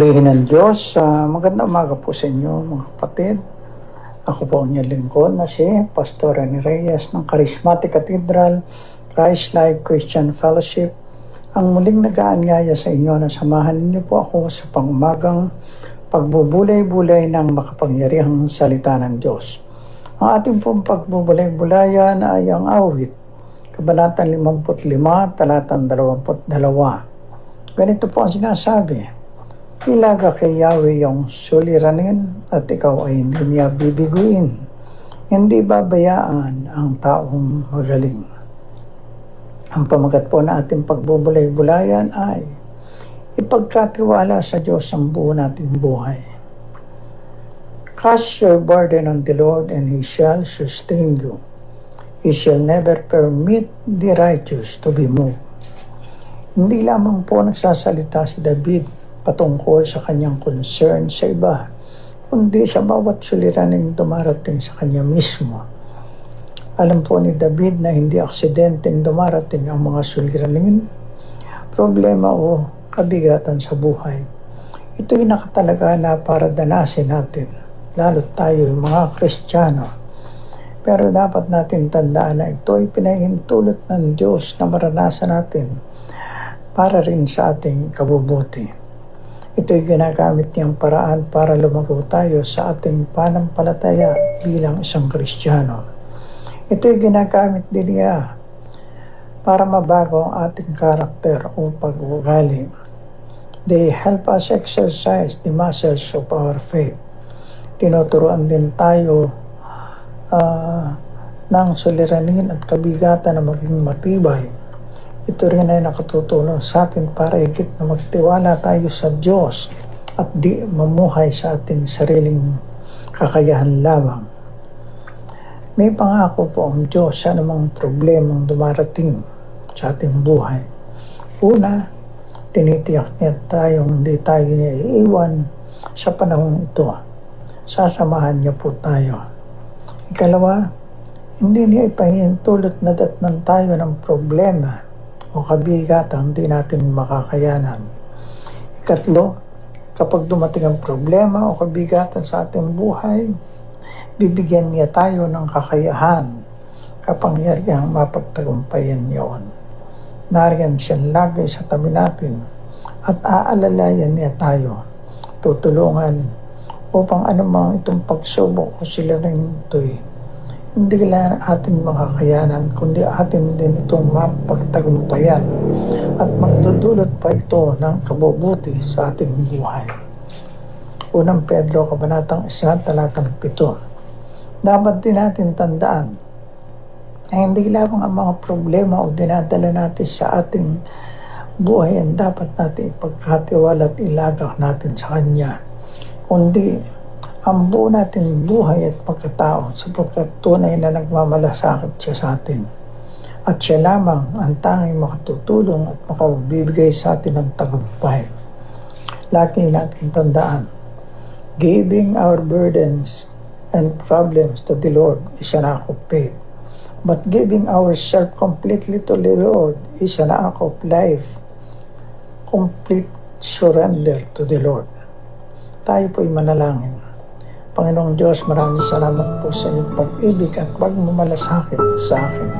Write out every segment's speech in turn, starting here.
Purihin ng Diyos. Magandang umaga po sa inyo mga kapatid. Ako po ang inyong lingkod na si Pastor Rene Reyes ng Charismatic Cathedral, Christ Life Christian Fellowship. Ang muling nag-aanyaya sa inyo na samahan niyo po ako sa pangumagang pagbubulay-bulay ng makapangyarihang salita ng Diyos. Ang ating pong pagbubulay-bulayan ay ang awit, Kabanata 55, talatang 22. Ganito po ang sinasabi: Ilaga kay Yahweh yung suliranin at ikaw ay hindi niya bibiguin. Hindi babayaan ang taong magaling. Ang pamagat po na ating pagbubulay-bulayan ay ipagkatiwala sa Diyos ang buo nating buhay. Cast your burden on the Lord and He shall sustain you. He shall never permit the righteous to be moved. Hindi lamang po nagsasalita si David patungkol sa kanyang concern sa iba, kundi sa bawat suliraning dumarating sa kanya mismo. Alam po ni David na hindi aksidenteng dumarating ang mga suliranin, problema o kabigatan sa buhay. Ito'y nakatalaga na para danasin natin, lalo tayo yung mga Kristiyano. Pero dapat natin tandaan na ito'y pinahintulot ng Diyos na maranasan natin para rin sa ating kabubuti. Ito'y ginagamit niyang paraan para lumago tayo sa ating panampalataya bilang isang Kristiyano. Ito'y ginagamit din niya para mabago ang ating karakter o pag-uugali. They help us exercise the muscles of our faith. Tinuturuan din tayo ng suliranin at kabigatan na maging matibay. Ito rin ay nakatutulong sa atin para higit na magtiwala tayo sa Diyos at di mamuhay sa ating sariling kakayahan lamang. May pangako po ang Diyos sa anumang problemang dumarating sa ating buhay. Una, tinitiyak niya tayong hindi tayo niya iiwan sa panahong ito. Sasamahan niya po tayo. Ikalawa, hindi niya ipahintulot na datnan tayo ng problema o kabigatan di natin makakayanan. Ikatlo, kapag dumating ang problema o kabigatan sa ating buhay, bibigyan niya tayo ng kakayahan, kapangyarihang mapagtagumpayan niyon. Nariyan siya lagi sa tabi natin at aalalayan niya tayo, tutulungan upang anumang itong pagsubok o silaring ito'y hindi lang ating makakayanan, kundi atin din itong mapagtagumpayan at magdudulot pa ito ng kabubuti sa ating buhay. Unang Pedro, Kabanatang 1, talatang 7. Dapat din natin tandaan na hindi lamang ang mga problema o dinadala natin sa ating buhay ang dapat natin ipagkatiwala at ilagak natin sa Kanya, kundi ang buo nating buhay at pagkatao, sapagkat tunay na nagmamalasakit siya sa atin. At siya lamang ang tanging makatutulong at makabibigay sa atin ng tagumpay. Lagi natin tandaan, giving our burdens and problems to the Lord is an act of faith. But giving ourselves completely to the Lord is an act of life. Complete surrender to the Lord. Tayo po'y manalangin. Panginoong Diyos, maraming salamat po sa iyong pag-ibig at pagmamalasakit sa akin.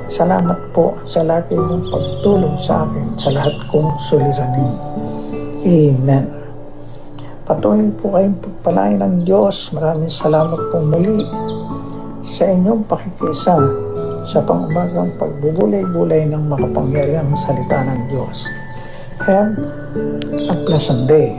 Salamat po sa lagi mong pagtulong sa akin sa lahat kong suliranin. Amen. Patuloy po kayong pagpalain ng Diyos. Maraming salamat po muli sa inyong pakikisa sa pangumagang pagbubulay-bulay ng makapangyarihang salita ng Diyos. Have a pleasant day.